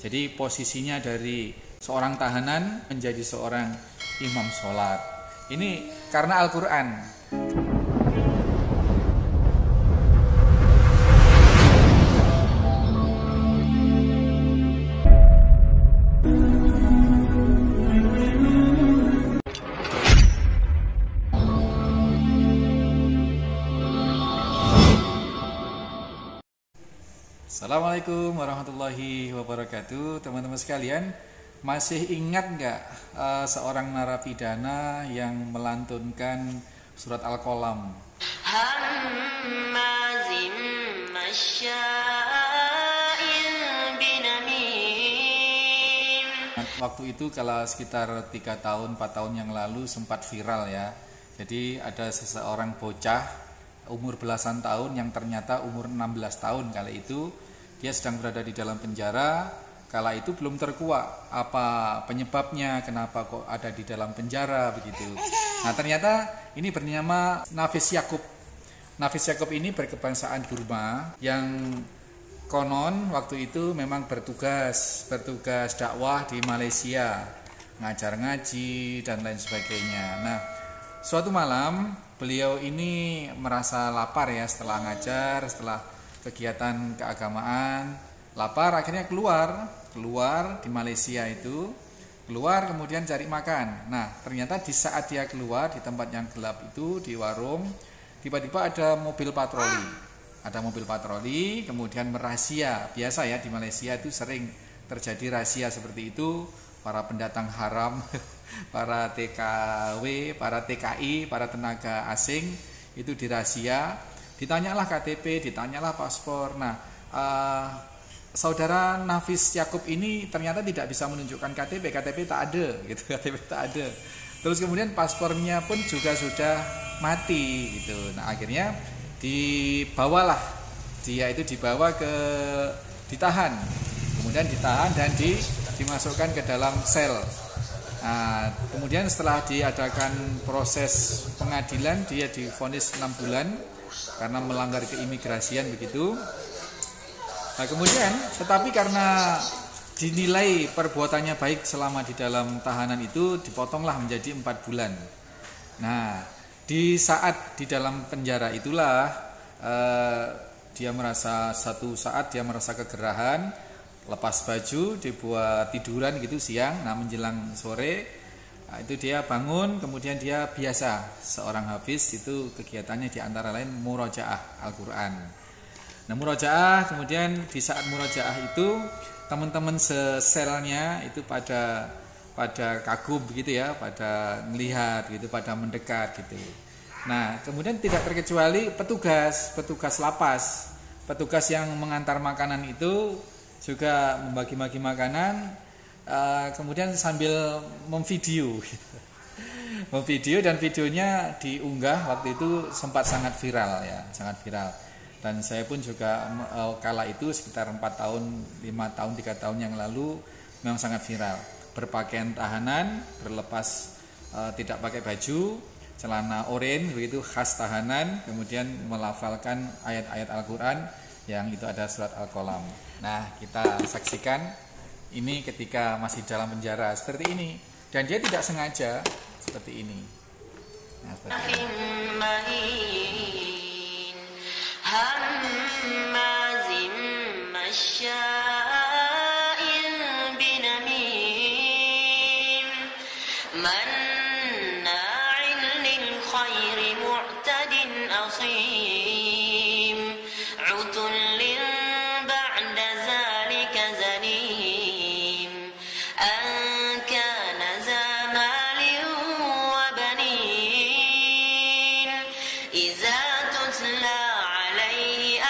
Jadi posisinya dari seorang tahanan menjadi seorang imam sholat. Ini karena Al-Quran. Assalamualaikum warahmatullahi wabarakatuh. Teman-teman sekalian, masih ingat nggak seorang narapidana yang melantunkan surat Al-Qalam? Waktu itu kalau sekitar 3 tahun 4 tahun yang lalu sempat viral ya. Jadi ada seseorang bocah umur belasan tahun yang ternyata umur 16 tahun kala itu dia sedang berada di dalam penjara. Kala itu belum terkuak apa penyebabnya, kenapa kok ada di dalam penjara begitu. Nah ternyata ini bernama Nafis Yaakob. Nafis Yaakob ini berkebangsaan Burma yang konon waktu itu memang bertugas dakwah di Malaysia, ngajar ngaji dan lain sebagainya. Nah suatu malam beliau ini merasa lapar ya setelah ngajar, setelah kegiatan keagamaan, lapar akhirnya keluar di Malaysia itu, keluar kemudian cari makan. Nah ternyata di saat dia keluar di tempat yang gelap itu, di warung, tiba-tiba ada mobil patroli, kemudian merazia. Biasa ya di Malaysia itu sering terjadi razia seperti itu, para pendatang haram, para TKW, para TKI, para tenaga asing itu dirazia. Ditanyalah KTP, ditanyalah paspor. Nah, saudara Nafis Yaakob ini ternyata tidak bisa menunjukkan KTP tak ada, gitu. KTP tak ada. Terus kemudian paspornya pun juga sudah mati, gitu. Nah, akhirnya dibawalah dia itu ditahan, kemudian ditahan dan dimasukkan ke dalam sel. Nah, kemudian setelah diadakan proses pengadilan dia divonis 6 bulan karena melanggar keimigrasian begitu. Nah, kemudian tetapi karena dinilai perbuatannya baik selama di dalam tahanan itu dipotonglah menjadi 4 bulan. Nah, di saat di dalam penjara itulah satu saat dia merasa kegerahan, lepas baju, dibuat tiduran gitu siang. Nah menjelang sore itu dia bangun, kemudian dia biasa seorang hafiz itu kegiatannya diantara lain murojaah Al-Quran. Nah murojaah, kemudian di saat murojaah itu teman-teman seselnya itu pada kagum begitu ya, pada melihat gitu, pada mendekat gitu. Nah kemudian tidak terkecuali petugas lapas, petugas yang mengantar makanan itu juga membagi-bagi makanan, kemudian sambil memvideo dan videonya diunggah. Waktu itu sempat sangat viral ya, sangat viral. Dan saya pun juga kala itu sekitar 4 tahun, 5 tahun, 3 tahun yang lalu memang sangat viral. Berpakaian tahanan, berlepas tidak pakai baju, celana oranye begitu khas tahanan, kemudian melafalkan ayat-ayat Al-Quran yang itu ada surat Al-Qalam. Nah kita saksikan ini ketika masih dalam penjara seperti ini, dan dia tidak sengaja seperti ini. Nah, seperti إذا تتلى عليه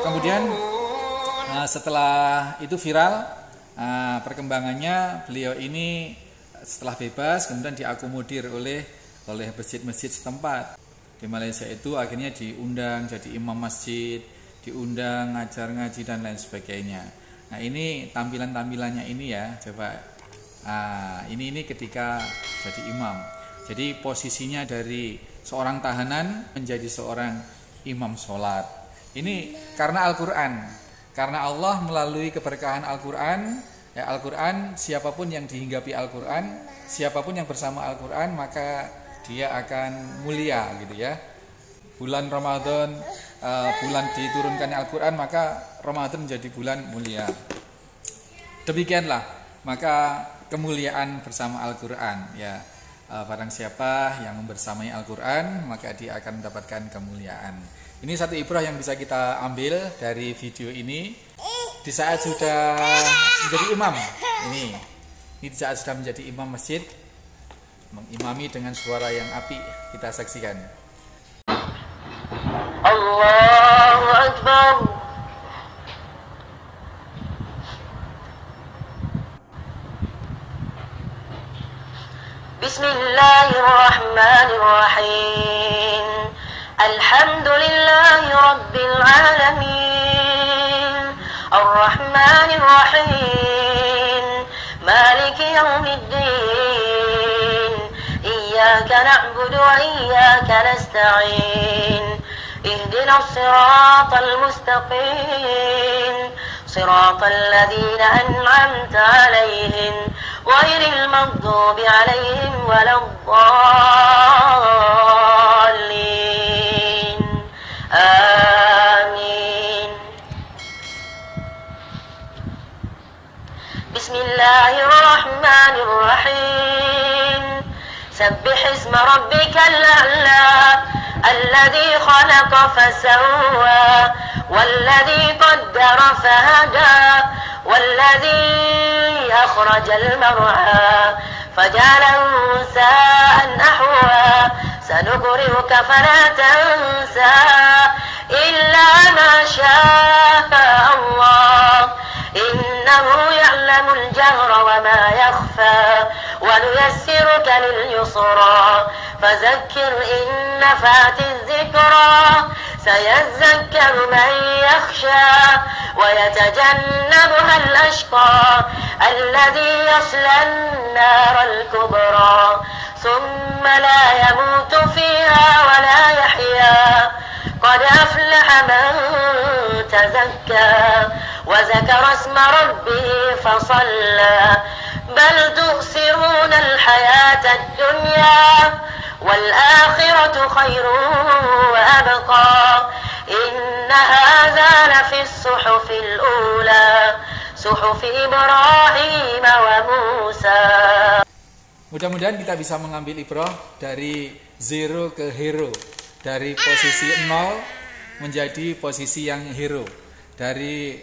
Kemudian setelah itu viral, perkembangannya beliau ini setelah bebas kemudian diakomodir oleh masjid-masjid setempat di Malaysia. Itu akhirnya diundang jadi imam masjid, diundang ngajar ngaji dan lain sebagainya. Nah, ini tampilannya ini ya, coba. Ini ketika jadi imam. Jadi posisinya dari seorang tahanan menjadi seorang imam sholat. Ini karena Al-Quran, karena Allah melalui keberkahan Al-Quran. Ya, Al-Quran, siapapun yang dihinggapi Al-Quran, siapapun yang bersama Al-Quran, maka dia akan mulia gitu ya. Bulan Ramadan, bulan diturunkannya Al-Quran, maka Ramadan menjadi bulan mulia. Demikianlah, maka kemuliaan bersama Al-Quran ya. Barang siapa yang membersamai Al-Quran, maka dia akan mendapatkan kemuliaan. Ini satu ibrah yang bisa kita ambil dari video ini. Di saat sudah menjadi imam, ini di saat sudah menjadi imam masjid, mengimami dengan suara yang apik, kita saksikan. Allahu Akbar. Bismillahirrahmanirrahim. Alhamdulillahi Rabbil Alamin. Ar-Rahmanirrahim. Maliki Yawmiddin. Iyyaka na'budu wa iyyaka nasta'in. Ihdinas siratal mustaqim. Siratal ladzina an'amta 'alaihim ghairil maghdubi 'alaihim waladdallin. Amin. Bismillahirrahmanirrahim. Sabbih isma rabbikal a'la alladzi khalaqa fasawwa والذي قدر فهدى والذي أخرج المرعى فجعله ساء نحوا سنقرئك فلا تنسى إلا ما شاء الله إنه يعلم الجهر وما يخفى ونيسرك لليسرى فذكر إن نفعت الذكرى سيذكر من يخشى ويتجنبها الأشقى الذي يصلى النار الكبرى ثم لا يموت فيها ولا يحيا قد أفلح من تزكى وذكر اسم ربه فصلى بل تؤثرون الحياة الدنيا والآخرة خير وأبقى إن هذا لفي الصحف الأولى صحف إبراهيم وموسى. Mudah-mudahan kita bisa mengambil ibrah dari zero ke hero, dari posisi 0 menjadi posisi yang hero, dari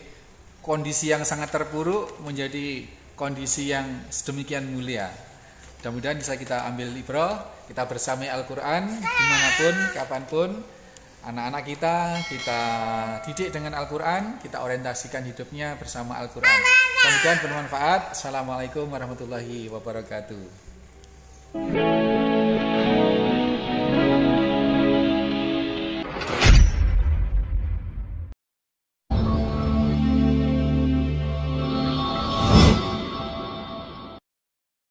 kondisi yang sangat terpuruk menjadi kondisi yang sedemikian mulia. Mudah-mudahan bisa kita ambil ibrah, kita bersamai Al-Quran dimanapun, kapanpun. Anak-anak kita didik dengan Al-Quran, kita orientasikan hidupnya bersama Al-Quran. Mudah-mudahan bermanfaat. Assalamualaikum warahmatullahi wabarakatuh.